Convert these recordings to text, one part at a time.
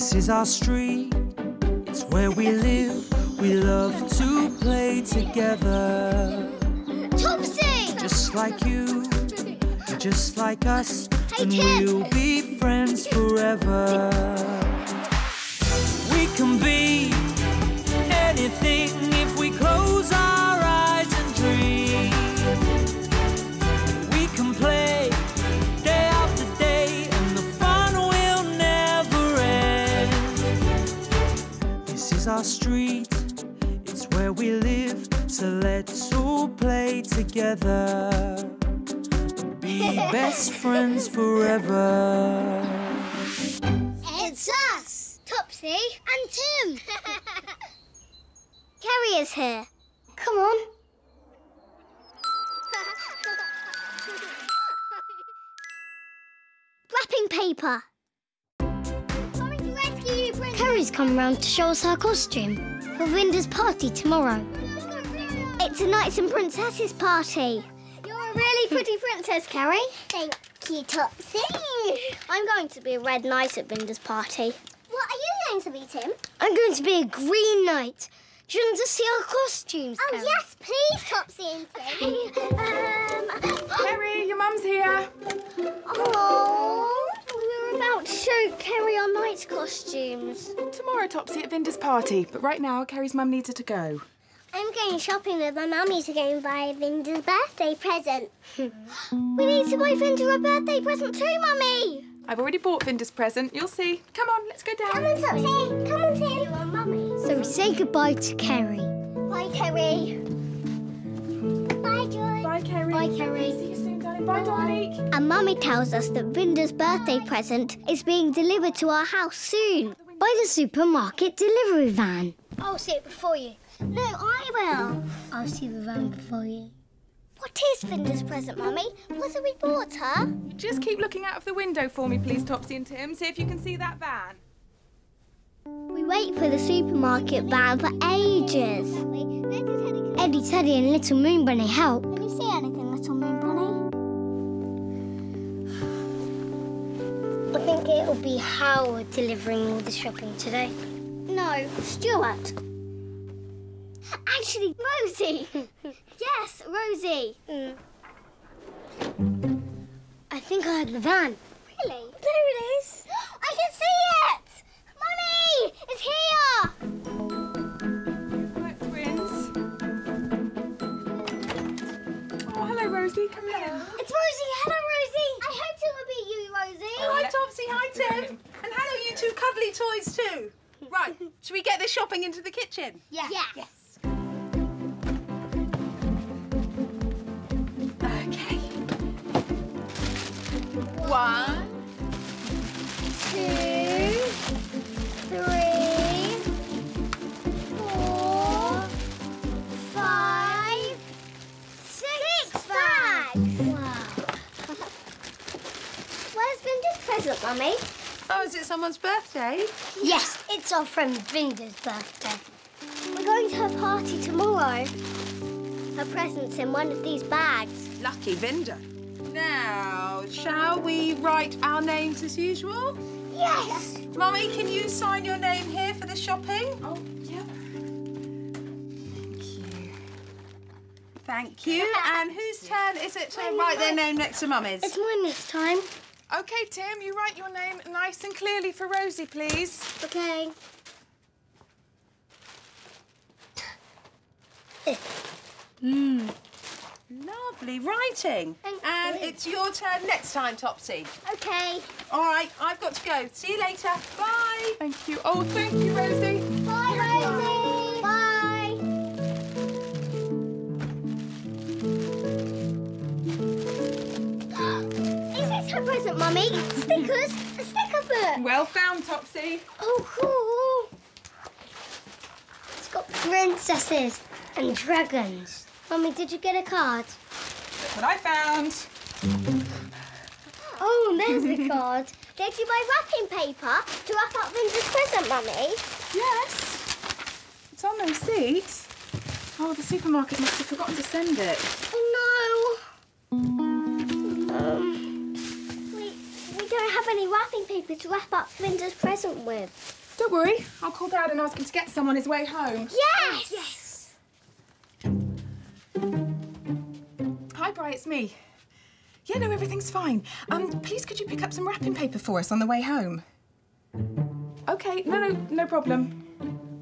This is our street, it's where we live. We love to play together. Topsy! Just like you, just like us, Hey, and Tim. we'll be friends forever. We can be anything if we close our eyes and dream. We can play day after day, and the fun will never end. This is our street, it's where we live, so let's all play together. Be best friends forever. It's us! Topsy and Tim! Kerry is here. Come on. Wrapping paper. Coming to rescue you, Princess. Kerry's come round to show us her costume for Vinder's party tomorrow. It's a Knights and Princesses party. You're a really pretty princess, Kerry. Thank you, Topsy. I'm going to be a red knight at Vinder's party. What are you going to be, Tim? I'm going to be a green knight. Do you want to see our costumes, Kerry? Yes, please, Topsy and Tim. Kerry, your mum's here. Oh, we were about to show Kerry our knight's costumes. Tomorrow, Topsy, at Vinder's party. But right now, Kerry's mum needs her to go. I'm going shopping with my mummy to go and buy Vinder's birthday present. We need to buy Vinder a birthday present too, Mummy. I've already bought Vinder's present. You'll see. Come on, let's go down. Come on, Topsy. Come on, Tim. You are Mummy. So we say goodbye to Kerry. Bye, Kerry. Bye, Joy. Bye, Kerry. Bye, Kerry. See you soon, darling. Bye, Dominique. And Mummy tells us that Vinder's birthday present is being delivered to our house soon by the supermarket delivery van. I'll see it before you. No, I will. I'll see the van before you. What is Vinder's present, Mummy? What have we bought her? Just keep looking out of the window for me, please, Topsy and Tim. See if you can see that van. We wait for the supermarket van for ages. Eddie, Teddy and Little Moon Bunny help. Can you see anything, Little Moon Bunny? I think it'll be Howard delivering all the shopping today. No, Stuart. Actually, Rosie. Yes, Rosie. I think I heard the van. Really? There it is. I can see it! Mummy! It's here! Right, twins. Oh, hello, Rosie. Come here. It's Rosie. Hello, Rosie. I hoped it would be you, Rosie. Hi, Topsy. Hi, Tim. And hello, you two cuddly toys, too. Right, should we get this shopping into the kitchen? Yeah. Yes. Okay. 1, 2, 3, 4, 5, 6 bags. Wow. Where's Vinder's present, Mummy? Oh, is it someone's birthday? Yes, it's our friend Vinder's birthday. We're going to her party tomorrow. Her present's in one of these bags. Lucky Vinder. Now, shall we write our names as usual? Yes! Mummy, can you sign your name here for the shopping? Oh, yeah. Thank you. Thank you. And whose turn is it to write their name next to Mummy's? It's mine this time. OK, Tim, you write your name nice and clearly for Rosie, please. OK. Lovely writing. Thank and you. it's your turn next time, Topsy. OK. All right, I've got to go. See you later. Bye. Thank you. Oh, thank you, Rosie. Bye, Rosie. Bye. Is this her present, Mummy? Stickers? A sticker book. Well found, Topsy. Oh, cool. It's got princesses and dragons. Mummy, did you get a card? That's what I found. Oh, there's the card. Did you buy wrapping paper to wrap up Vinder's present, Mummy? Yes. It's on the receipt. Oh, the supermarket must have forgotten to send it. Oh, no. We don't have any wrapping wrapping paper to wrap up Vinder's present with. Don't worry, I'll call Dad and ask him to get some on his way home. Yes! Yes! Hi, Bri, it's me. Yeah, no, everything's fine. Please could you pick up some wrapping paper for us on the way home? Okay, no problem.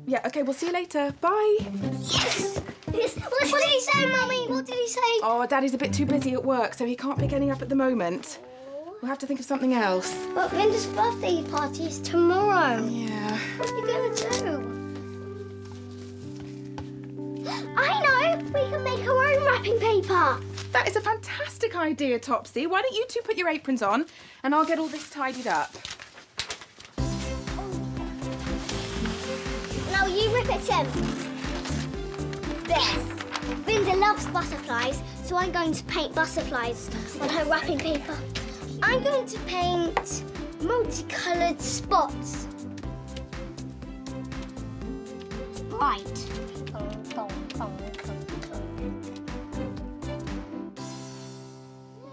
Yeah, okay, we'll see you later. Bye. Yes! Yes! What did he say, Mummy? What did he say? Oh, Daddy's a bit too busy at work, so he can't pick any up at the moment. We'll have to think of something else. But Vinder's birthday party is tomorrow. Yeah. What are you going to do? I know! We can make our own wrapping paper. That is a fantastic idea, Topsy. Why don't you two put your aprons on and I'll get all this tidied up. Now you rip it, Tim. This. Vinder loves butterflies, so I'm going to paint butterflies on her wrapping paper. I'm going to paint multicoloured spots. Right.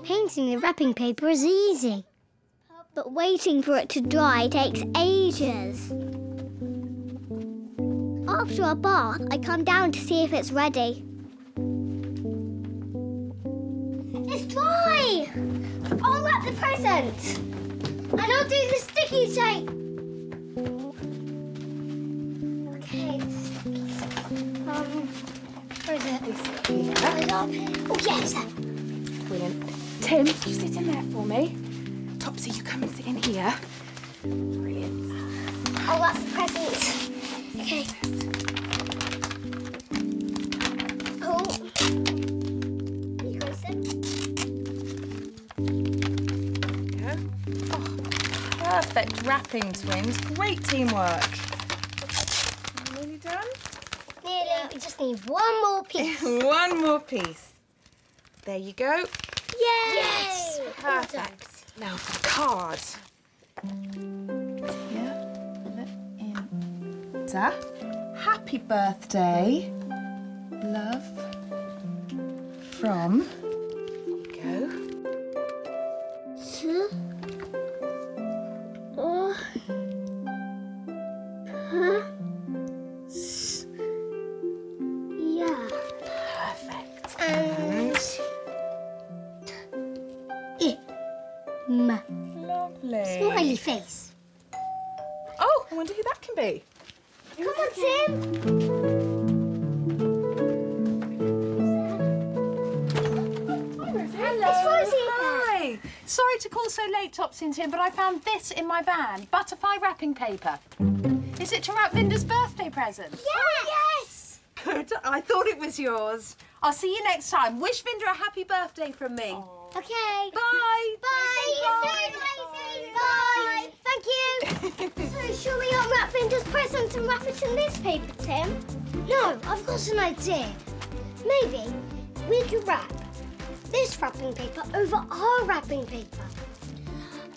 Painting the wrapping paper is easy, but waiting for it to dry takes ages. After a bath, I come down to see if it's ready. It's dry! I'll wrap the present. And I'll do the sticky tape. Okay, where is it? Oh, yes. Brilliant. Tim, you sit in there for me. Topsy, you come and sit in here. Brilliant. Oh, that's the present. Okay. Oh. You go sit. Go. Oh, perfect wrapping, twins. Great teamwork. Nearly done? Nearly. We just need one more piece. One more piece. There you go. Yes! Perfect. Now for the card. Here, Linda. Happy birthday. Love from. Go. Yeah. Perfect. And Lovely. smiley face. Oh, I wonder who that can be. Come on, Tim. Hello. It's Rosie. Hi. Sorry to call so late, Topsy and Tim, but I found this in my van. Butterfly wrapping paper. Is it to wrap Vinder's birthday present? Yes! Good. I thought it was yours. I'll see you next time. Wish Vinder a happy birthday from me. Okay. Bye. Bye. See you soon, Rosie. Bye. Thank you. So, shall we unwrap Vinder's present and wrap it in this paper, Tim? No, I've got an idea. Maybe we could wrap this wrapping paper over our wrapping paper.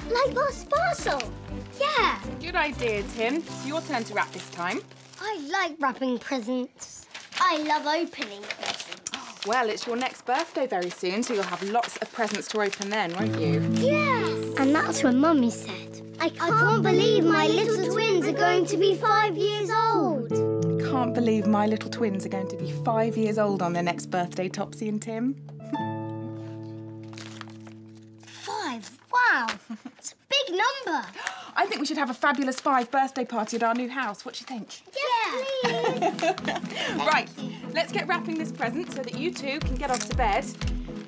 Like Boss Parcel. Yeah. Good idea, Tim. It's your turn to wrap this time. I like wrapping presents. I love opening presents. Well, it's your next birthday very soon, so you'll have lots of presents to open then, won't you? Yes! And that's what Mummy said. I can't believe my little twins are going to be 5 years old. Can't believe my little twins are going to be 5 years old on their next birthday, Topsy and Tim. 5? Wow! It's a big number. I think we should have a fabulous 5 birthday party at our new house. What do you think? Yeah, please. Right, let's get wrapping this present so that you two can get off to bed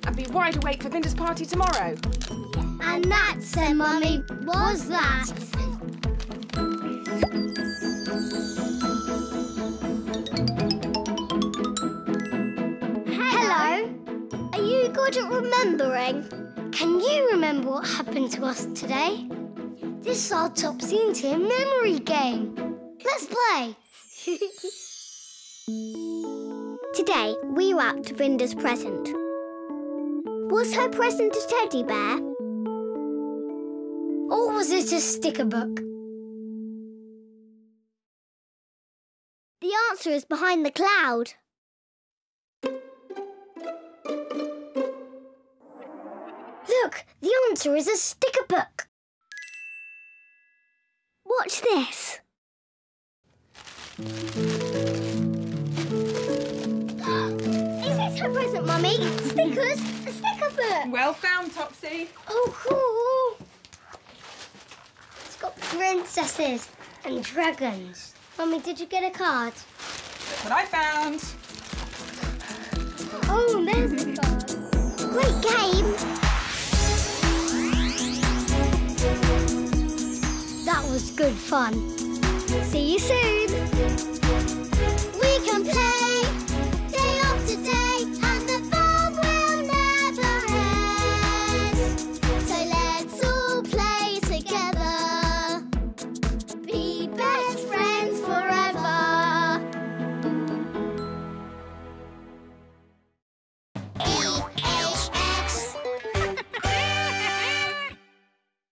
and be wide awake for Vinder's party tomorrow. And that, said Mummy, was that. Hello. Are you good at remembering? Can you remember what happened to us today? This is our Topsy and Tim memory game. Let's play. Today, we wrapped Vinder's present. Was her present a teddy bear? Or was it a sticker book? The answer is behind the cloud. Look, the answer is a sticker book. Watch this. Is this her present, Mummy? Stickers? A sticker book. Well found, Topsy. Oh, cool. It's got princesses and dragons. Mummy, did you get a card? That's what I found. Oh, there's the card. Great game. That was good fun. See you soon.